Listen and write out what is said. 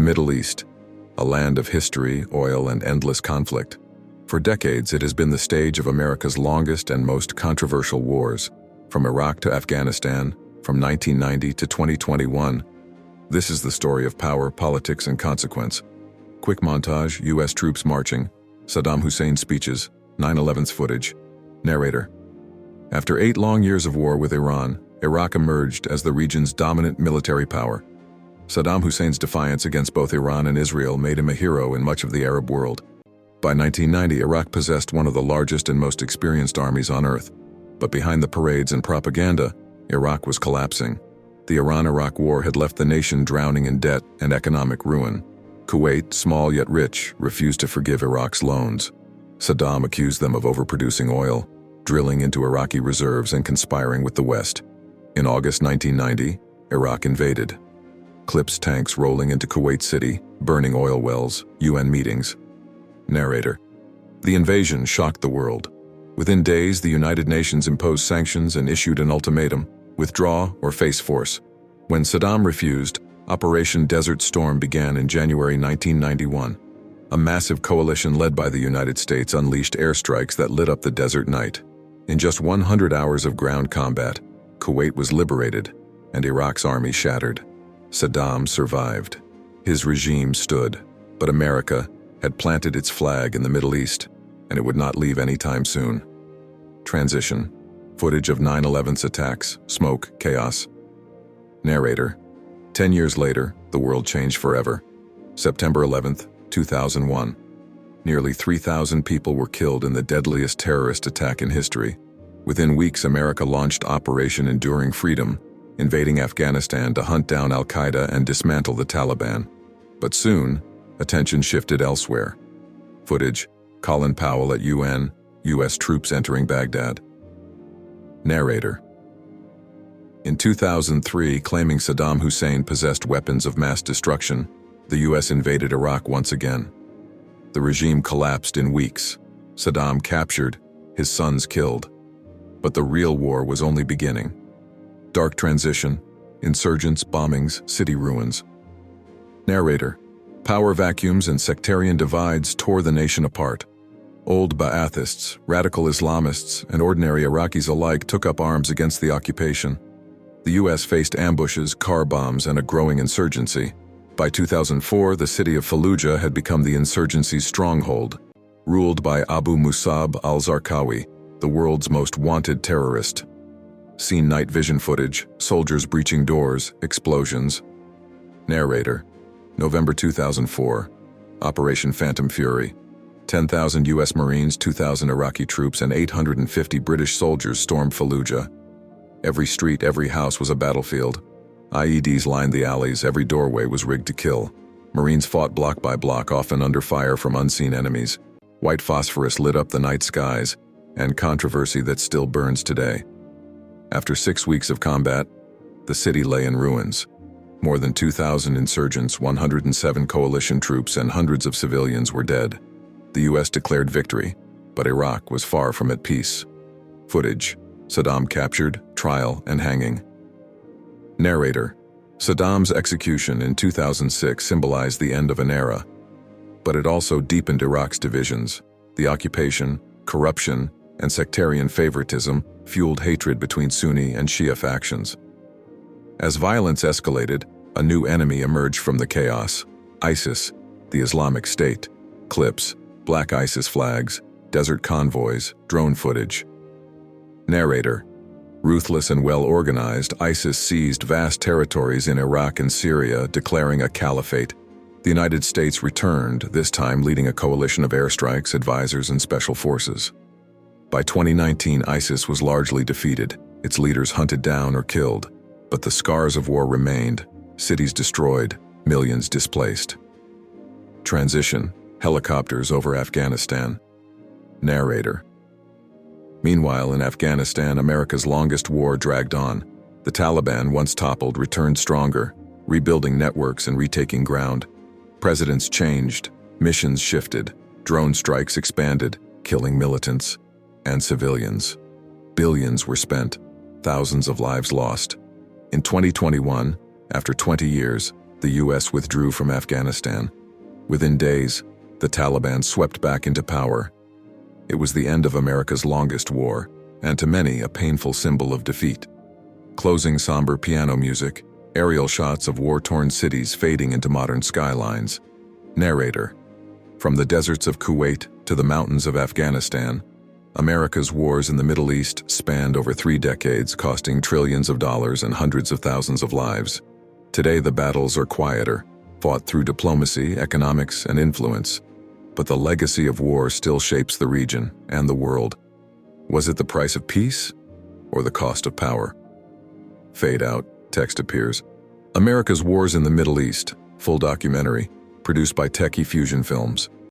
Middle East, a land of history, oil, and endless conflict. For decades, it has been the stage of America's longest and most controversial wars, from Iraq to Afghanistan, from 1990 to 2021. This is the story of power, politics, and consequence. Quick montage: U.S. troops marching, Saddam Hussein's speeches, 9/11's footage. Narrator. After 8 long years of war with Iran, Iraq emerged as the region's dominant military power. Saddam Hussein's defiance against both Iran and Israel made him a hero in much of the Arab world. By 1990, Iraq possessed one of the largest and most experienced armies on earth. But behind the parades and propaganda, Iraq was collapsing. The Iran-Iraq war had left the nation drowning in debt and economic ruin. Kuwait, small yet rich, refused to forgive Iraq's loans. Saddam accused them of overproducing oil, drilling into Iraqi reserves and conspiring with the West. In August 1990, Iraq invaded. Clips tanks rolling into Kuwait City, burning oil wells, UN meetings. Narrator. The invasion shocked the world. Within days, the United Nations imposed sanctions and issued an ultimatum: withdraw or face force. When Saddam refused, Operation Desert Storm began in January 1991. A massive coalition led by the United States unleashed airstrikes that lit up the desert night. In just 100 hours of ground combat, Kuwait was liberated, and Iraq's army shattered. Saddam survived. His regime stood, but America had planted its flag in the Middle East, and it would not leave anytime soon. Transition. Footage of 9/11's attacks, smoke, chaos. Narrator. 10 years later, the world changed forever. September 11th, 2001. Nearly 3,000 people were killed in the deadliest terrorist attack in history. Within weeks, America launched Operation Enduring Freedom, invading Afghanistan to hunt down al-Qaeda and dismantle the Taliban. But soon, attention shifted elsewhere. Footage: Colin Powell at UN, U.S. troops entering Baghdad. Narrator. In 2003, claiming Saddam Hussein possessed weapons of mass destruction, the U.S. invaded Iraq once again. The regime collapsed in weeks. Saddam captured, his sons killed. But the real war was only beginning. Dark transition, insurgents, bombings, city ruins. Narrator. Power vacuums and sectarian divides tore the nation apart. Old Ba'athists, radical Islamists, and ordinary Iraqis alike took up arms against the occupation. The U.S. faced ambushes, car bombs, and a growing insurgency. By 2004, the city of Fallujah had become the insurgency's stronghold, ruled by Abu Musab al-Zarqawi, the world's most wanted terrorist. Seen night vision footage, soldiers breaching doors, explosions. Narrator. November 2004. Operation Phantom Fury. 10,000 U.S. Marines, 2,000 Iraqi troops, and 850 British soldiers stormed Fallujah. Every street, every house was a battlefield. IEDs lined the alleys, every doorway was rigged to kill. Marines fought block by block, often under fire from unseen enemies. White phosphorus lit up the night skies, and controversy that still burns today. After 6 weeks of combat, the city lay in ruins. More than 2,000 insurgents, 107 coalition troops, and hundreds of civilians were dead. The U.S. declared victory, but Iraq was far from at peace. Footage: Saddam captured, trial, and hanging. Narrator. Saddam's execution in 2006 symbolized the end of an era, but it also deepened Iraq's divisions. The occupation, corruption, and sectarian favoritism fueled hatred between Sunni and Shia factions. As violence escalated, a new enemy emerged from the chaos: ISIS, the Islamic State. Clips: black ISIS flags, desert convoys, drone footage. Narrator. Ruthless and well-organized, ISIS seized vast territories in Iraq and Syria, declaring a caliphate. The United States returned, this time leading a coalition of airstrikes, advisors, and special forces. By 2019, ISIS was largely defeated, its leaders hunted down or killed, but the scars of war remained: cities destroyed, millions displaced. Transition. Helicopters over Afghanistan. Narrator. Meanwhile, in Afghanistan, America's longest war dragged on. The Taliban, once toppled, returned stronger, rebuilding networks and retaking ground. Presidents changed, missions shifted, drone strikes expanded, killing militants and civilians. Billions were spent, thousands of lives lost. In 2021, after 20 years, The US withdrew from Afghanistan. Within days, the Taliban swept back into power. It was the end of America's longest war, and to many, a painful symbol of defeat. Closing somber piano music, aerial shots of war-torn cities fading into modern skylines. Narrator. From the deserts of Kuwait to the mountains of Afghanistan, America's wars in the Middle East spanned over 3 decades, costing trillions of dollars and hundreds of thousands of lives. Today, the battles are quieter, fought through diplomacy, economics, and influence. But the legacy of war still shapes the region and the world. Was it the price of peace or the cost of power? Fade out, text appears. America's Wars in the Middle East, full documentary, produced by Techie Fusion Films.